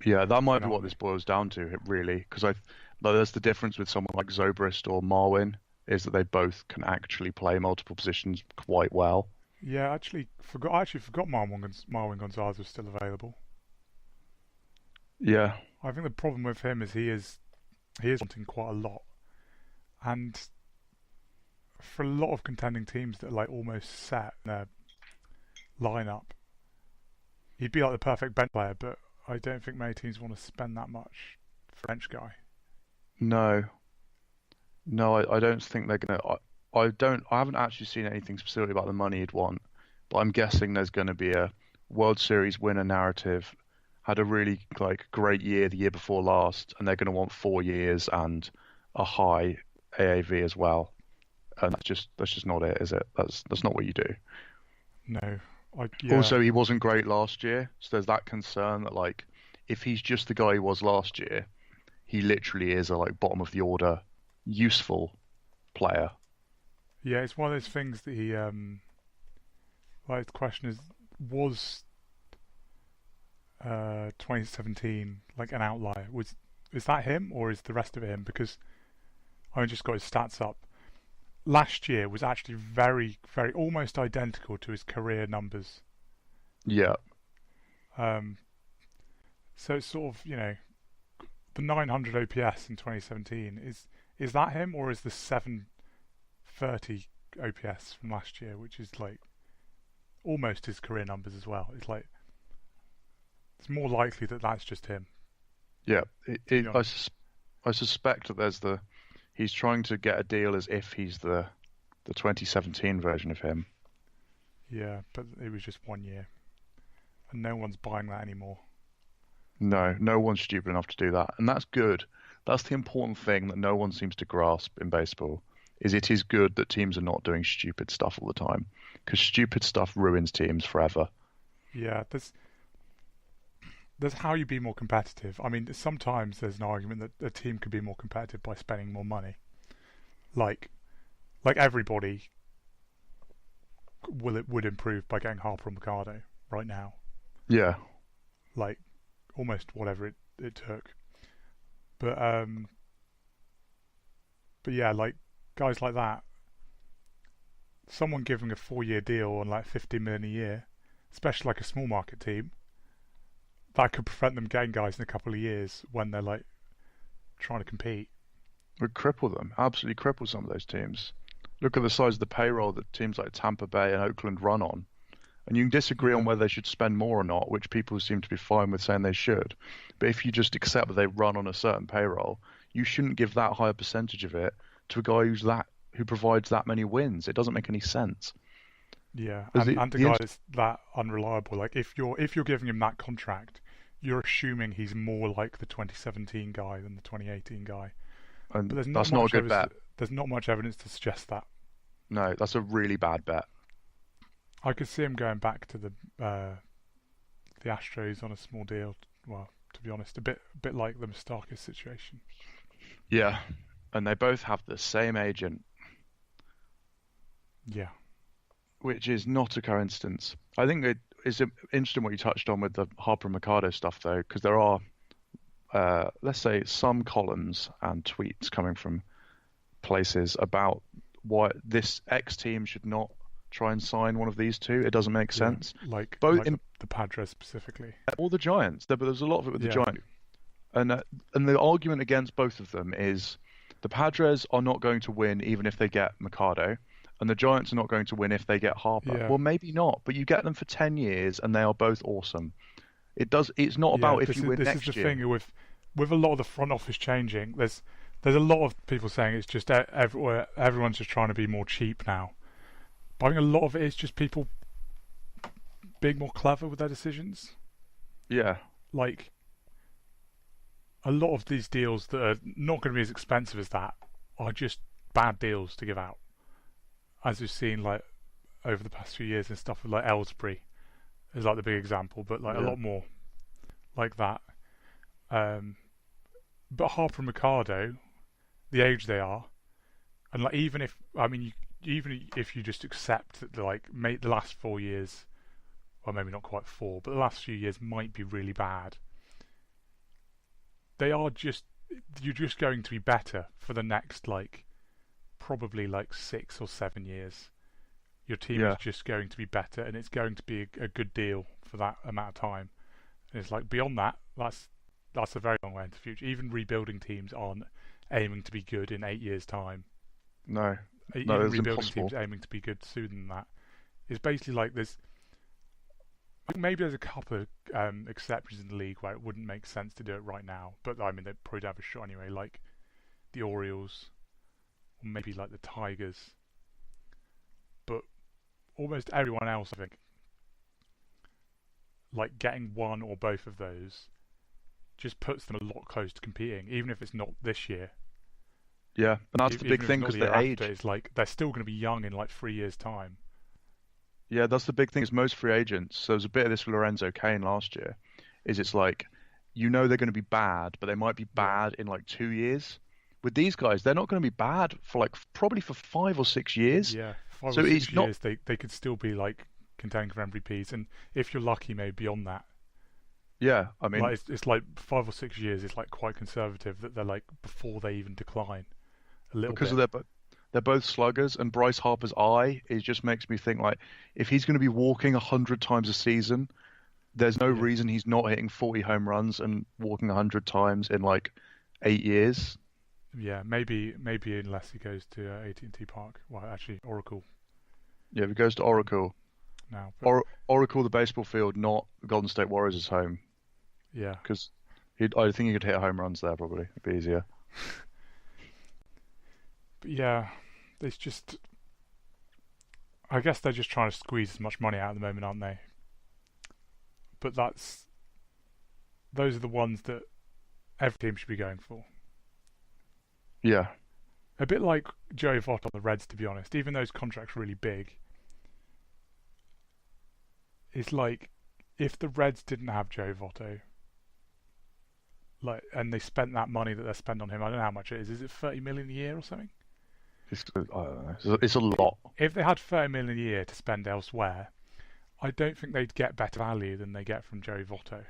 Yeah, that might be what finale. this boils down to, really, because there's the difference with someone like Zobrist or Marwin is that they both can actually play multiple positions quite well. Yeah, I actually forgot Marwin Gonzalez was still available. Yeah, I think the problem with him is he is wanting quite a lot, and for a lot of contending teams that are like almost set in their lineup, he'd be like the perfect bench player. But I don't think many teams want to spend that much for a bench guy. no, no, I don't think they're gonna. I haven't actually seen anything specifically about the money he'd want, but I'm guessing there's going to be a World Series winner narrative. Had a really like great year the year before last, and they're going to want 4 years and a high AAV as well. And that's just not it, is it? That's not what you do. No, yeah, Also, he wasn't great last year, so there's that concern that like if he's just the guy he was last year, he literally is a like bottom of the order useful player. yeah. It's one of those things that he like. The question was 2017 like an outlier? Is that him or is the rest of it him? Because I just got his stats up. Last year was actually very, very almost identical to his career numbers. Yeah, Um, so it's sort of the 900 OPS in 2017 is that him or is the 730 OPS from last year, which is like almost his career numbers as well. It's like it's more likely that that's just him, yeah. to be honest. I suspect that he's trying to get a deal as if he's the 2017 version of him. Yeah, but it was just 1 year, and no one's buying that anymore. No, no one's stupid enough to do that, and that's good. That's the important thing that no one seems to grasp in baseball, is it is good that teams are not doing stupid stuff all the time, because stupid stuff ruins teams forever. Yeah, there's how you be more competitive. I mean, sometimes there's an argument that a team could be more competitive by spending more money. Like like everybody would improve by getting Harper and Mercado right now. Yeah, Like almost whatever it took. But but yeah, like guys like that, someone giving a 4 year deal on like 50 million a year, especially like a small market team, that could prevent them getting guys in a couple of years when they're like trying to compete. would cripple them, absolutely cripple some of those teams. Look at the size of the payroll that teams like Tampa Bay and Oakland run on. And you can disagree on Yeah, whether they should spend more or not, which people seem to be fine with saying they should. But if you just accept that they run on a certain payroll, you shouldn't give that high a percentage of it to a guy who provides that many wins. It doesn't make any sense. yeah, Because and a guy that's that unreliable. Like if you're giving him that contract, you're assuming he's more like the 2017 guy than the 2018 guy. But and that's not a good bet. there's not much evidence to suggest that. No, that's a really bad bet. I could see him going back to the Astros on a small deal. Well, to be honest, a bit like the Moustakas situation. Yeah, and they both have the same agent, Yeah, which is not a coincidence. I think it is interesting what you touched on with the Harper and Mercado stuff, though, because there are, let's say, some columns and tweets coming from places about why this X team should not try and sign one of these two. It doesn't make yeah, sense. like Both like in the Padres specifically. all the Giants, but there's a lot of it with the Yeah, Giants, and the argument against both of them is the Padres are not going to win even if they get Mercado, and the Giants are not going to win if they get Harper. yeah, Well, maybe not, but you get them for 10 years, and they are both awesome. It does. It's not yeah. about if This you is win this is the next year. thing with a lot of the front office changing. There's a lot of people saying it's just everyone's just trying to be more cheap now. But I think a lot of it is just people being more clever with their decisions. Yeah, Like a lot of these deals that are not going to be as expensive as that are just bad deals to give out, as we've seen like over the past few years and stuff with like Ellsbury is like the big example, but like a yeah, lot more like that. Um, but Harper and Mercado, the age they are, and like even if I mean even if you just accept that like the last 4 years, well maybe not quite four, but the last few years might be really bad. they are just you're just going to be better for the next probably 6 or 7 years. Your team is Yeah, just going to be better, and it's going to be a good deal for that amount of time. And it's like beyond that, that's a very long way into the future. Even rebuilding teams aren't aiming to be good in 8 years' time. no, no, Even it's rebuilding impossible. teams aiming to be good sooner than that. It's basically like there's maybe there's a couple of exceptions in the league where it wouldn't make sense to do it right now, but I mean they probably don't have a shot anyway, like the Orioles or maybe like the Tigers. But almost everyone else, I think, like getting one or both of those just puts them a lot closer to competing, even if it's not this year. Yeah, and that's the Even big if it's thing not because the the year after, age. it's like they're still going to be young in like 3 years' time. Yeah, that's the big thing is most free agents. So there's a bit of this with Lorenzo Kane last year. Is it's like they're going to be bad, but they might be Yeah, bad in like 2 years. With these guys, they're not going to be bad for like probably for 5 or 6 years. yeah, five or So six it's not. years they could still be like contending for MVPs, and if you're lucky, maybe beyond that. Yeah, I Like mean, it's like 5 or 6 years. It's like quite conservative that they're like before they even decline a little because of bit. they're both sluggers, and Bryce Harper's eye it just makes me think like if he's going to be walking 100 times a season, there's no Yeah, reason he's not hitting 40 home runs and walking 100 times in like 8 years. yeah. Maybe unless he goes to AT&T Park. Well, actually Oracle Yeah, if he goes to Oracle, now, but Oracle, the baseball field, not Golden State Warriors' home, yeah, because I think he could hit home runs there probably. It'd be easier. but yeah. It's just I guess they're just trying to squeeze as much money out at the moment, aren't they? But those are the ones that every team should be going for. Yeah, A bit like Joey Votto on the Reds, to be honest. Even though his contract's really big, it's like if the Reds didn't have Joey Votto, and they spent that money that they spend on him, I don't know how much it is. Is it 30 million a year or something? I don't know. It's a lot. If they had 30 million a year to spend elsewhere, I don't think they'd get better value than they get from Joey Votto.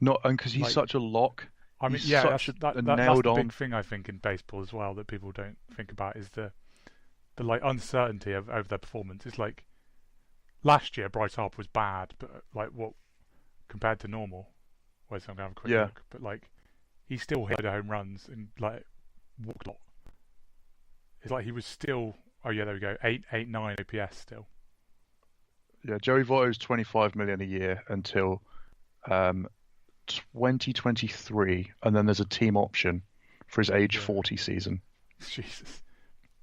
Not and because he's Like, such a lock. I mean, He's yeah, such a that's nailed the on. big thing I think in baseball as well that people don't think about is the like uncertainty over their performance. It's like last year Bryce Harper was bad, but like what compared to normal? Wait, so I'm gonna have a quick Yeah, look. But like he still hit home runs and like walked a lot. It's like he was still. Oh yeah, there we go. 889 OPS still. yeah. Joey Votto's 25 million a year until um 2023, and then there's a team option for his age Yeah. 40 season. Jesus.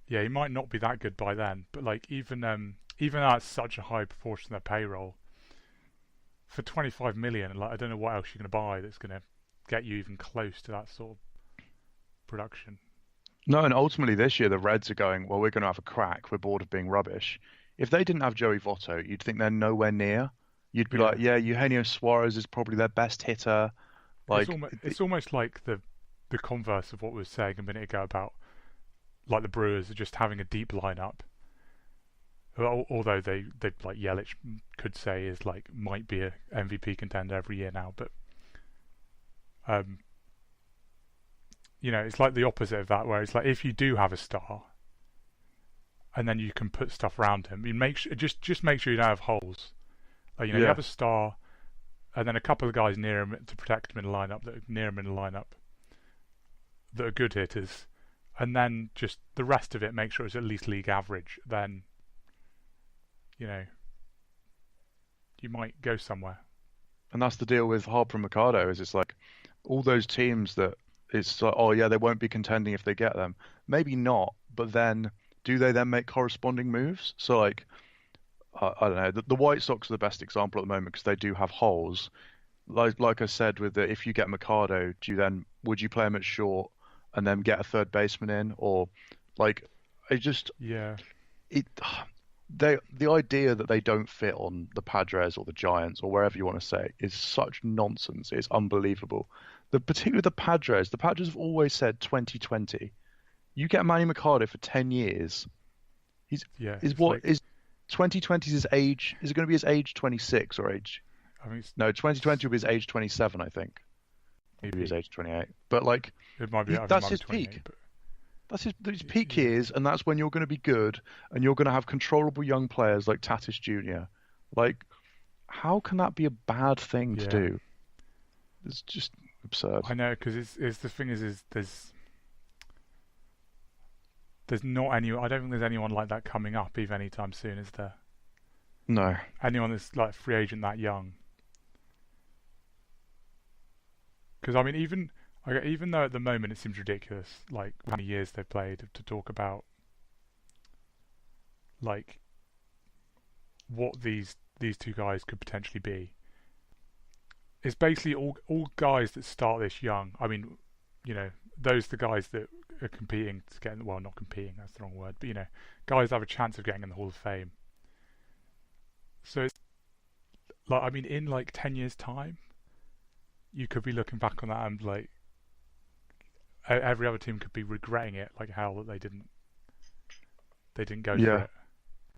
Yeah, he might not be that good by then, but like even at such a high proportion of their payroll for 25 million, like I don't know what else you're going to buy that's going to get you even close to that sort of production. No, and ultimately this year the Reds are going, well, we're going to have a crack. We're bored of being rubbish. If they didn't have Joey Votto, you'd think they're nowhere near. You'd be like, Yeah, yeah, Eugenio Suarez is probably their best hitter. Like, it's almost like the converse of what we were saying a minute ago about like the Brewers are just having a deep lineup. Although they like Yelich could say is like might be a MVP contender every year now, but um, it's like the opposite of that, where it's like if you do have a star, and then you can put stuff around him, you make sure, just make sure you don't have holes. Like, you yeah. have a star, and then a couple of guys near him to protect him in the lineup that are good hitters, and then just the rest of it, make sure it's at least league average. Then you know you might go somewhere. And that's the deal with Harper and Mercado is it's like all those teams that it's like, oh yeah, they won't be contending if they get them. Maybe not, but then do they then make corresponding moves? So like I don't know, the White Sox are the best example at the moment because they do have holes. Like I said with the if you get Mercado, would you play him at short and then get a third baseman in or like it just Yeah, it the idea that they don't fit on the Padres or the Giants or wherever you want to say is such nonsense. It's unbelievable. Particularly the Padres have always said 2020. You get Manny Machado for 10 years. He's yeah. is It's what like is 2020's his age? Is it going to be his age 26 or age? I mean, it's, No, 2020 will be his age 27, I think. on maybe his peak. age 28. But like, It might be, I think it that's might be his 28, peak. but That's his peak yeah, years, and that's when you're going to be good, and you're going to have controllable young players like Tatis Jr. Like, how can that be a bad thing to yeah. do? It's just absurd. I know because it's the thing is there's not any. I don't think there's anyone like that coming up even anytime soon, is there? No. Anyone that's like free agent that young? Because I mean, even though at the moment it seems ridiculous, like how many years they've played, to talk about like what these two guys could potentially be. It's basically all guys that start this young. I mean, those are the guys that are competing to get, well, not competing, that's the wrong word, but guys that have a chance of getting in the Hall of Fame. So it's like, I mean, in like 10 years' time, you could be looking back on that and like every other team could be regretting it, like how that they didn't go for Yeah. it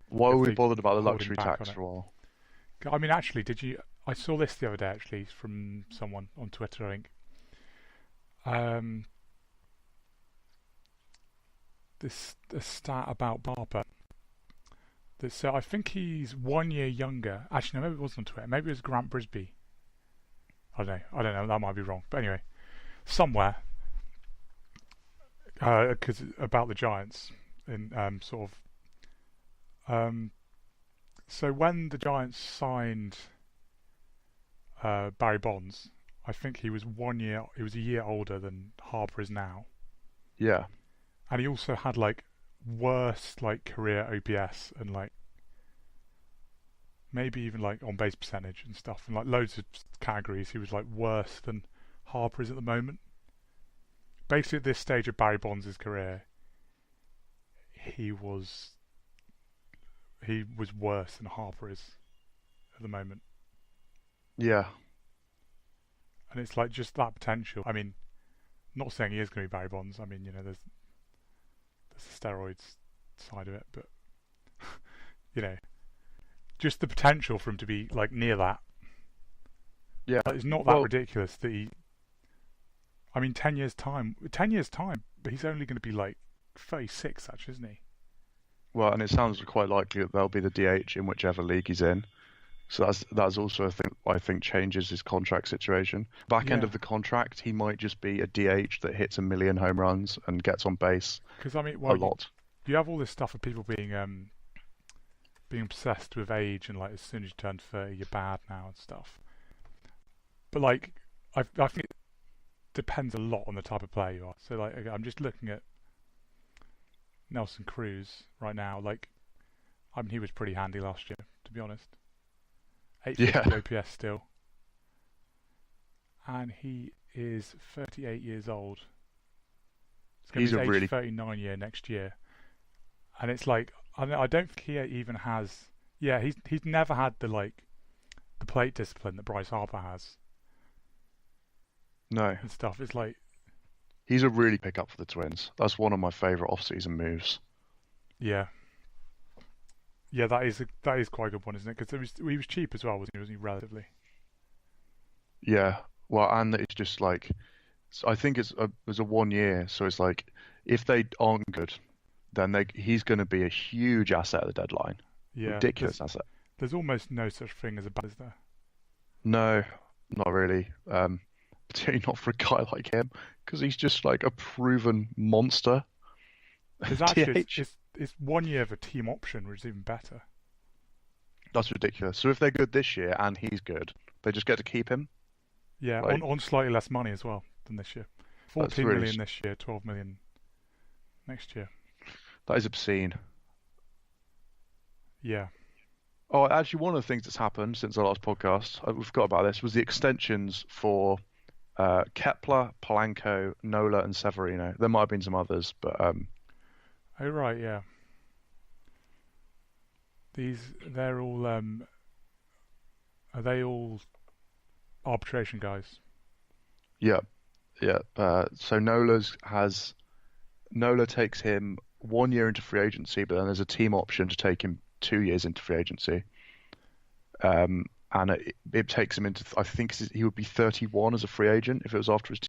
Why were if we they bothered about the holding luxury back on tax it. for a while? I mean, actually, did you? I saw this the other day actually from someone on Twitter, I think. Um, this a stat about Barber. So I think he's 1 year younger. Actually, no, maybe it wasn't on Twitter. Maybe it was Grant Brisby. I don't know. I don't know. That might be wrong. But anyway, somewhere, because about the Giants in sort of. So when the Giants signed Barry Bonds, I think he was 1 year. He was a year older than Harper is now, Yeah. and he also had like worse like career OPS and like maybe even like on base percentage and stuff, and like loads of categories. He was like worse than Harper is at the moment. Basically, at this stage of Barry Bonds' career, he was worse than Harper is at the moment, Yeah. and it's like just that potential. I mean, not saying he is going to be Barry Bonds. I mean, there's the steroids side of it, but you know, just the potential for him to be like near that. Yeah. Like, it's not that Well, ridiculous that he. I mean, 10 years time, but he's only going to be like 36, actually, isn't he? and it sounds quite likely that they'll be the DH in whichever league he's in. So that's also a thing I think changes his contract situation. Back end Yeah, of the contract, he might just be a DH that hits a million home runs and gets on base because I mean, a well, lot. you have all this stuff of people being obsessed with age and like as soon as you turn 30, you're bad now and stuff. But like, I think it depends a lot on the type of player you are. So like, I'm just looking at Nelson Cruz right now. Like, I mean, he was pretty handy last year, to be honest. 850 Yeah, OPS still, and he is 38 years old. It's going to he's be a his age really 39 year next year, and it's like I don't think he even has. Yeah, he's never had the plate discipline that Bryce Harper has no. and stuff. It's like, He's a really pickup for the Twins. That's one of my favorite off-season moves. yeah, yeah, that is quite a good one, isn't it? Because he was cheap as well, wasn't he relatively? Yeah, well, and it's just like I think it's a 1 year, so it's like if they aren't good, then he's going to be a huge asset at the deadline, Yeah, ridiculous asset. there's almost no such thing as a bad, is there? No, not really. Particularly not for a guy like him, because he's just like a proven monster. There's actually DH. it's 1 year of a team option, which is even better. That's ridiculous. So if they're good this year and he's good, they just get to keep him. Yeah, Like on slightly less money as well than this year. that's 14 million this year, 12 million next year. that is obscene. Yeah. Oh, actually, one of the things that's happened since our last podcast, we forgot about this, was the extensions for Kepler, Polanco, Nola, and Severino. There might have been some others, but Oh right, yeah. They're all are they all arbitration guys? yeah, yeah. So Nola takes him 1 year into free agency, but then there's a team option to take him 2 years into free agency. and it takes him into, I think he would be 31 as a free agent if it was after his